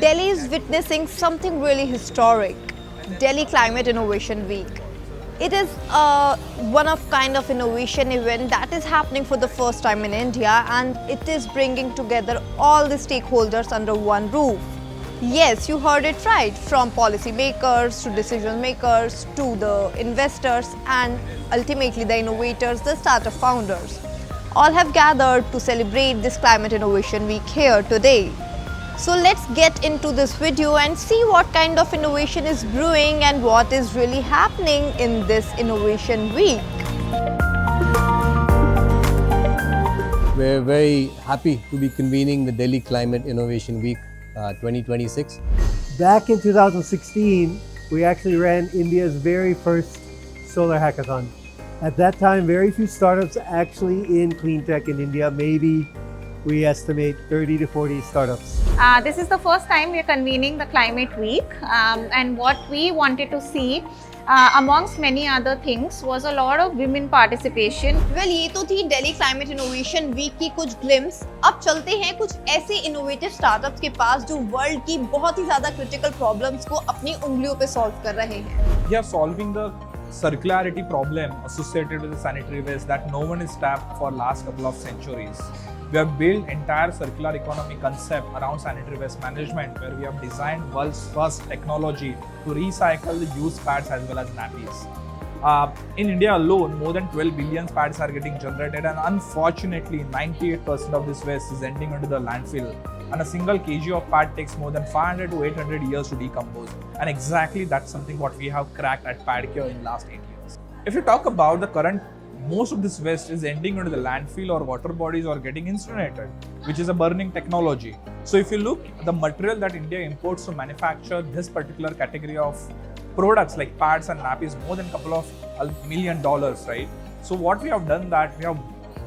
Delhi is witnessing something really historic, Delhi Climate Innovation Week. It is a one-of-kind of innovation event that is happening for the first time in India, and it is bringing together all the stakeholders under one roof. Yes, you heard it right, from policymakers to decision makers to the investors and ultimately the innovators, the startup founders. All have gathered to celebrate this Climate Innovation Week here today. So let's get into this video and see what kind of innovation is brewing and what is really happening in this Innovation Week. We're very happy to be convening the Delhi Climate Innovation Week 2026. Back in 2016, we actually ran India's very first solar hackathon. At that time, very few startups actually in clean tech in India, maybe we estimate 30 to 40 startups. This is the first time we are convening the Climate Week, and what we wanted to see amongst many other things was a lot of women participation. Well, ये तो थी Delhi Climate Innovation Week की कुछ glimpse. अब चलते हैं कुछ ऐसे innovative startups के पास जो world की बहुत ही ज़्यादा critical problems को अपनी उंगलियों पे solve कर रहे हैं. We are solving the circularity problem associated with the sanitary waste that no one has tapped for last couple of centuries. We have built entire circular economy concept around sanitary waste management, where we have designed world's first technology to recycle the used pads as well as nappies. In India alone, more than 12 billion pads are getting generated, and unfortunately 98% of this waste is ending into the landfill, and a single kg of pad takes more than 500 to 800 years to decompose. And exactly that's something what we have cracked at Padcare in last 8 years. If you talk about the current, most of this waste is ending into the landfill or water bodies or getting incinerated, which is a burning technology. So if you look at the material that India imports to manufacture this particular category of products like pads and nappies, more than a couple of $1 million, right? So what we have done that we have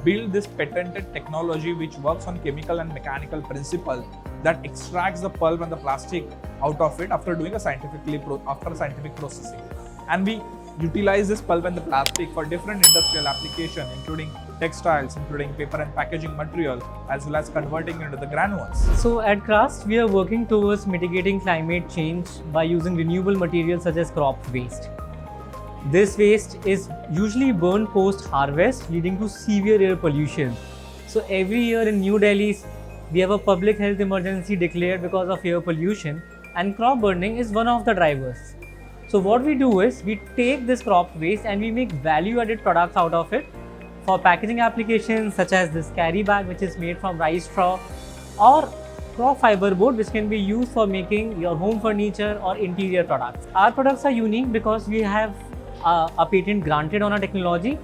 built this patented technology which works on chemical and mechanical principle that extracts the pulp and the plastic out of it after doing a scientific processing. And we utilize this pulp and the plastic for different industrial application, including textiles, including paper and packaging material, as well as converting into the granules. So at Crust, we are working towards mitigating climate change by using renewable materials such as crop waste. This waste is usually burned post-harvest, leading to severe air pollution. So every year in New Delhi, we have a public health emergency declared because of air pollution, and crop burning is one of the drivers. So what we do is, we take this crop waste and we make value-added products out of it for packaging applications such as this carry bag, which is made from rice straw, or crop fiber board, which can be used for making your home furniture or interior products. Our products are unique because we have a patent granted on our technology.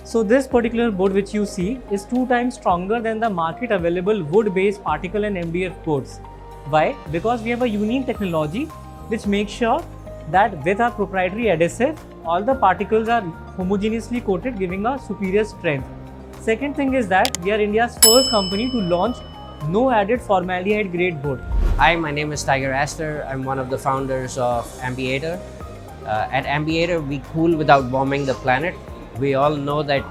So this particular board which you see is 2 times stronger than the market available wood-based particle and MDF boards. Why? Because we have a unique technology which makes sure that with our proprietary adhesive, all the particles are homogeneously coated, giving a superior strength. Second thing is that we are India's first company to launch no added formaldehyde grade board. Hi, my name is Tiger Astor. I'm one of the founders of Ambiator. At Ambiator, we cool without warming the planet. We all know that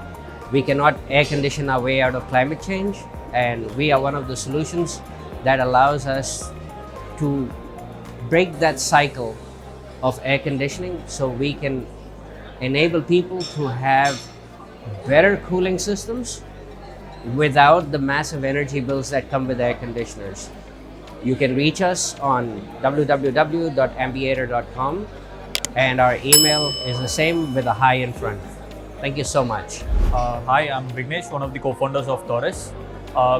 we cannot air condition our way out of climate change, and we are one of the solutions that allows us to break that cycle of air conditioning, so we can enable people to have better cooling systems without the massive energy bills that come with air conditioners. You can reach us on www.ambiator.com, and our email is the same with a hi in front. Thank you so much. Hi, I'm Vignesh, one of the co-founders of Taurus.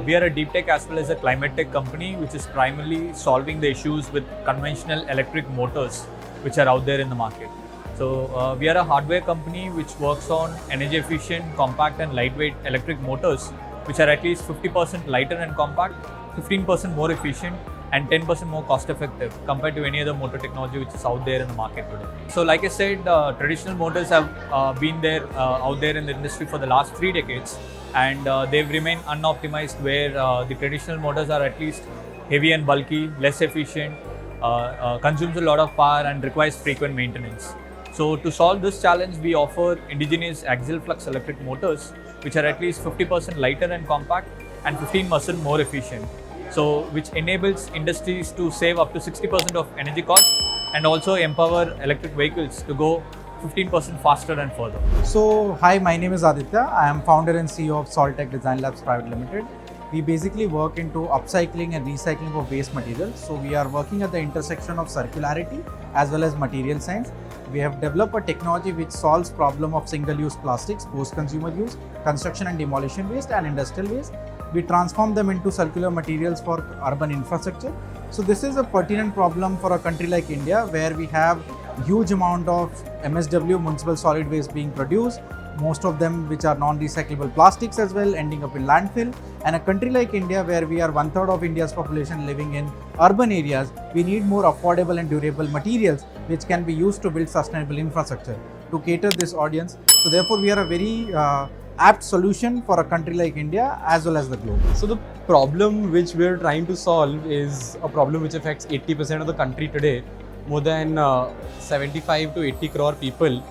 We are a deep tech as well as a climate tech company, which is primarily solving the issues with conventional electric motors which are out there in the market. So we are a hardware company which works on energy efficient, compact and lightweight electric motors, which are at least 50% lighter and compact, 15% more efficient and 10% more cost effective compared to any other motor technology which is out there in the market today. So like I said, traditional motors have been there out there in the industry for the last 3 decades, and they've remained unoptimized, where the traditional motors are at least heavy and bulky, less efficient, consumes a lot of power and requires frequent maintenance. So to solve this challenge, we offer indigenous axial flux electric motors, which are at least 50% lighter and compact and 15% more efficient. So which enables industries to save up to 60% of energy cost and also empower electric vehicles to go 15% faster and further. So, hi, my name is Aditya. I am founder and CEO of Soltech Design Labs Private Limited. We basically work into upcycling and recycling of waste materials. So, we are working at the intersection of circularity as well as material science. We have developed a technology which solves problem of single-use plastics, post-consumer use, construction and demolition waste and industrial waste. We transform them into circular materials for urban infrastructure. So this is a pertinent problem for a country like India, where we have huge amount of MSW, municipal solid waste, being produced, most of them which are non-recyclable plastics as well, ending up in landfill. And a country like India, where we are 1/3 of India's population living in urban areas, we need more affordable and durable materials which can be used to build sustainable infrastructure to cater this audience. So therefore we are a very apt solution for a country like India as well as the globe. So the problem which we're trying to solve is a problem which affects 80% of the country today. More than 75 to 80 crore people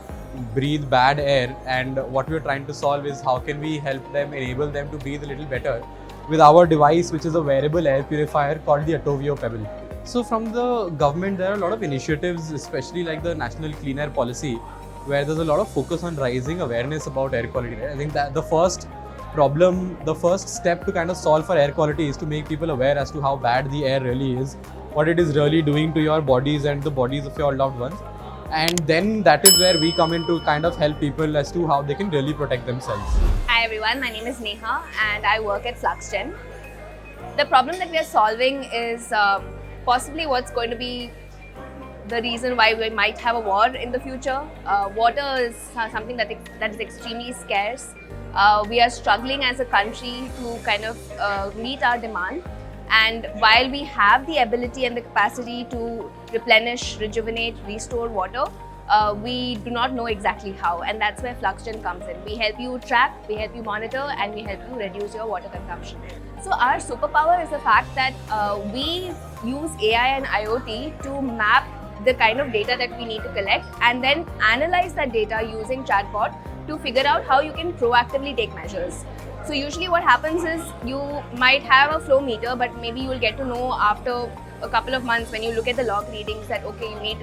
breathe bad air, and what we're trying to solve is how can we help them, enable them to breathe a little better with our device, which is a wearable air purifier called the Atovio Pebble. So from the government, there are a lot of initiatives, especially like the National Clean Air Policy, where there's a lot of focus on raising awareness about air quality. I think that the first step to kind of solve for air quality is to make people aware as to how bad the air really is, what it is really doing to your bodies and the bodies of your loved ones. And then that is where we come in to kind of help people as to how they can really protect themselves. Hi everyone, my name is Neha and I work at FluxGen. The problem that we are solving is possibly what's going to be the reason why we might have a war in the future. Water is something that is extremely scarce. We are struggling as a country to kind of meet our demand. And while we have the ability and the capacity to replenish, rejuvenate, restore water, we do not know exactly how, and that's where FluxGen comes in. We help you track, we help you monitor, and we help you reduce your water consumption. So our superpower is the fact that we use AI and IoT to map the kind of data that we need to collect and then analyze that data using chatbot to figure out how you can proactively take measures. So usually what happens is you might have a flow meter, but maybe you will get to know after a couple of months when you look at the log readings that okay,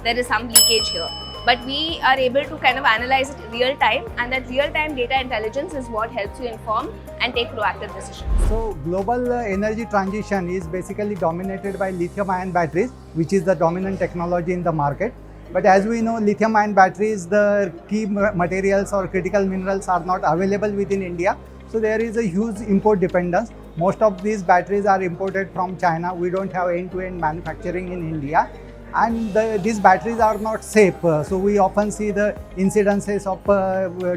there is some leakage here. But we are able to kind of analyze it real time, and that real time data intelligence is what helps you inform and take proactive decisions. So global energy transition is basically dominated by lithium-ion batteries, which is the dominant technology in the market. But as we know, lithium-ion batteries, the key materials or critical minerals are not available within India. So there is a huge import dependence. Most of these batteries are imported from China. We don't have end-to-end manufacturing in India. And these batteries are not safe. So we often see the incidences of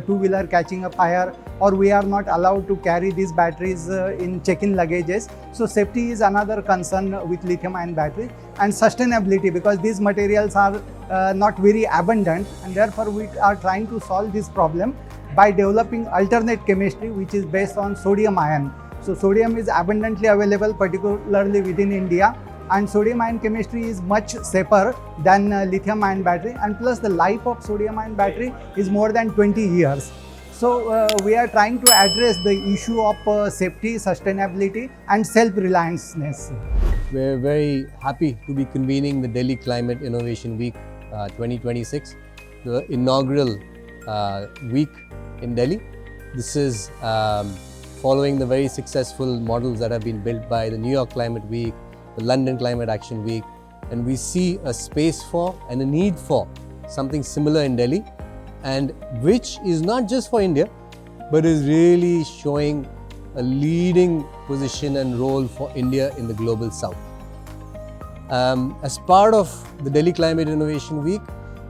two-wheeler catching a fire, or we are not allowed to carry these batteries in check-in luggages. So safety is another concern with lithium-ion batteries, and sustainability, because these materials are not very abundant, and therefore we are trying to solve this problem by developing alternate chemistry which is based on sodium ion. So sodium is abundantly available, particularly within India, and sodium ion chemistry is much safer than lithium ion battery, and plus the life of sodium ion battery is more than 20 years. So we are trying to address the issue of safety, sustainability and self-reliance. We're very happy to be convening the Delhi Climate Innovation Week 2026, the inaugural week in Delhi. This is following the very successful models that have been built by the New York Climate Week, the London Climate Action Week, and we see a space for and a need for something similar in Delhi, and which is not just for India, but is really showing a leading position and role for India in the global south. As part of the Delhi Climate Innovation Week,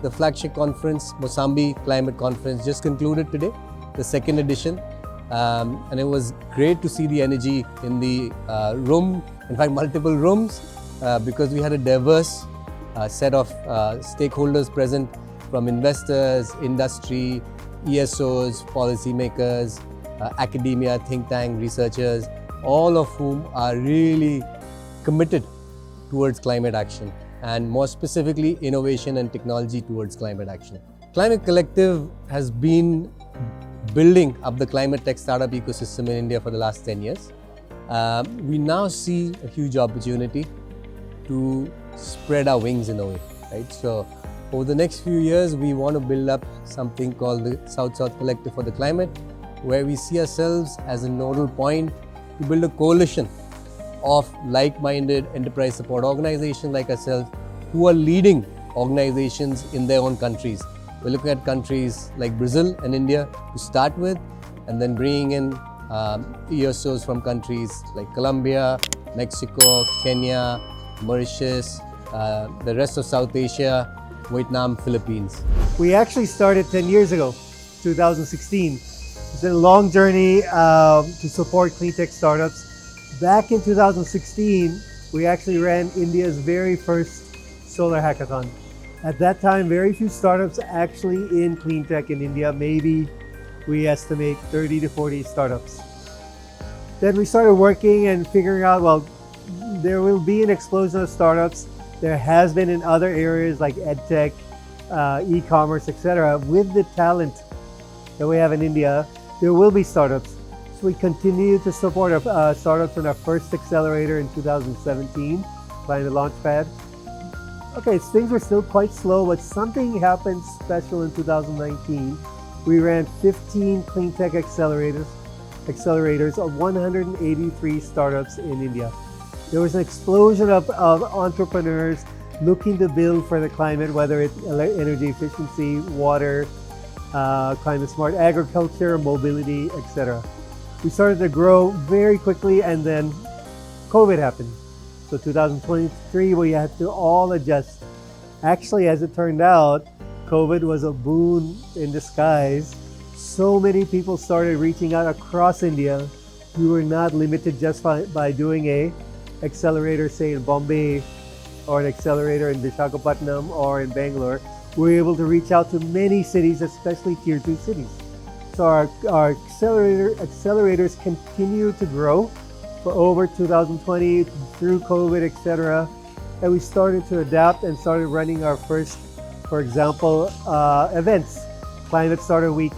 the flagship conference, Mozambique Climate Conference, just concluded today, the second edition, and it was great to see the energy in the room, in fact multiple rooms, because we had a diverse set of stakeholders present, from investors, industry, ESOs, policymakers, academia, think tank, researchers, all of whom are really committed towards climate action, and more specifically innovation and technology towards climate action. Climate Collective has been building up the climate tech startup ecosystem in India for the last 10 years. we now see a huge opportunity to spread our wings in a way, right? So over the next few years, we want to build up something called the South-South Collective for the Climate, where we see ourselves as a nodal point to build a coalition of like-minded enterprise support organizations like ourselves who are leading organizations in their own countries. We're looking at countries like Brazil and India to start with, and then bringing in ESOs from countries like Colombia, Mexico, Kenya, Mauritius, the rest of South Asia, Vietnam, Philippines. We actually started 10 years ago, 2016. It's been a long journey to support clean tech startups. Back in 2016, we actually ran India's very first solar hackathon. At that time, very few startups actually in clean tech in India, maybe we estimate 30 to 40 startups. Then we started working and figuring out, well, there will be an explosion of startups. There has been in other areas like edtech, e-commerce, etc. With the talent that we have in India, there will be startups. So we continue to support startups in our first accelerator in 2017, Climate Launchpad. Okay, things were still quite slow, but something happened special in 2019. We ran 15 clean tech accelerators of 183 startups in India. There was an explosion of entrepreneurs looking to build for the climate, whether it's energy efficiency, water, climate smart agriculture, mobility, etc. We started to grow very quickly, and then COVID happened. So 2023, we had to all adjust. Actually, as it turned out, COVID was a boon in disguise. So many people started reaching out across India. We were not limited just by doing a accelerator, say in Bombay, or an accelerator in Visakhapatnam or in Bangalore. We were able to reach out to many cities, especially tier 2 cities. So our accelerators continue to grow for over 2020 through COVID, etc. And we started to adapt and started running our first, for example, events. Climate Starter Week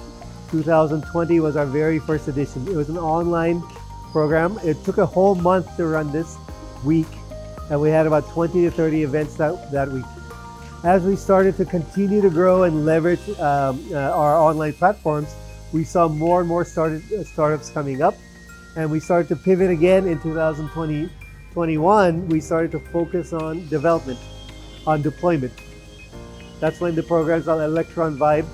2020 was our very first edition. It was an online program. It took a whole month to run this week, and we had about 20 to 30 events that week. As we started to continue to grow and leverage our online platforms, we saw more and more startups coming up, and we started to pivot again in 2021. We started to focus on development, on deployment. That's when the programs called Electron Vibe.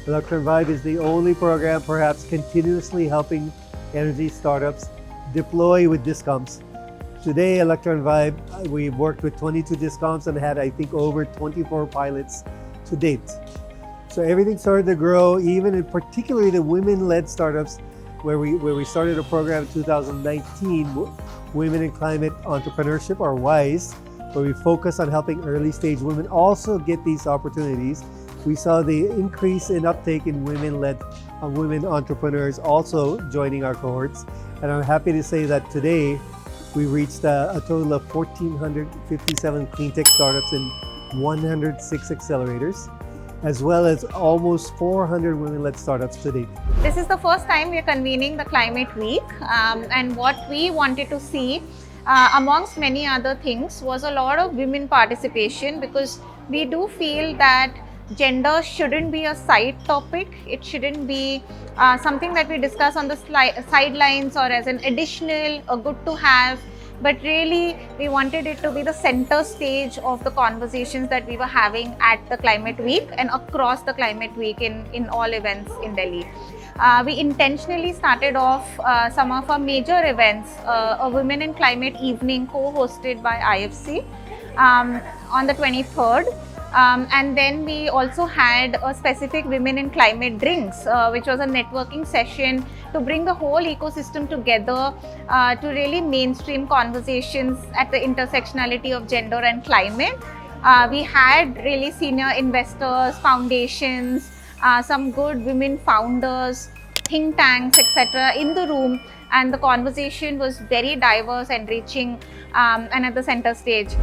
Electron Vibe is the only program perhaps continuously helping energy startups deploy with discoms. Today, Electron Vibe, we've worked with 22 discoms and had, I think, over 24 pilots to date. So everything started to grow, even in particularly the women-led startups, where we started a program in 2019, Women in Climate Entrepreneurship, or WISE, where we focus on helping early-stage women also get these opportunities. We saw the increase in uptake in women-led women entrepreneurs also joining our cohorts. And I'm happy to say that today, we reached a total of 1,457 clean tech startups in 106 accelerators, as well as almost 400 women-led startups to date. This is the first time we are convening the Climate Week, and what we wanted to see, amongst many other things, was a lot of women participation, because we do feel that gender shouldn't be a side topic. It shouldn't be something that we discuss on the sidelines or as an additional or good to have, but really we wanted it to be the center stage of the conversations that we were having at the Climate Week and across the Climate Week in all events in Delhi. We intentionally started off some of our major events, a Women in Climate Evening co-hosted by IFC on the 23rd. And then we also had a specific Women in Climate Drinks, which was a networking session to bring the whole ecosystem together to really mainstream conversations at the intersectionality of gender and climate. We had really senior investors, foundations, some good women founders, think tanks, etc. in the room, and the conversation was very diverse and reaching and at the center stage.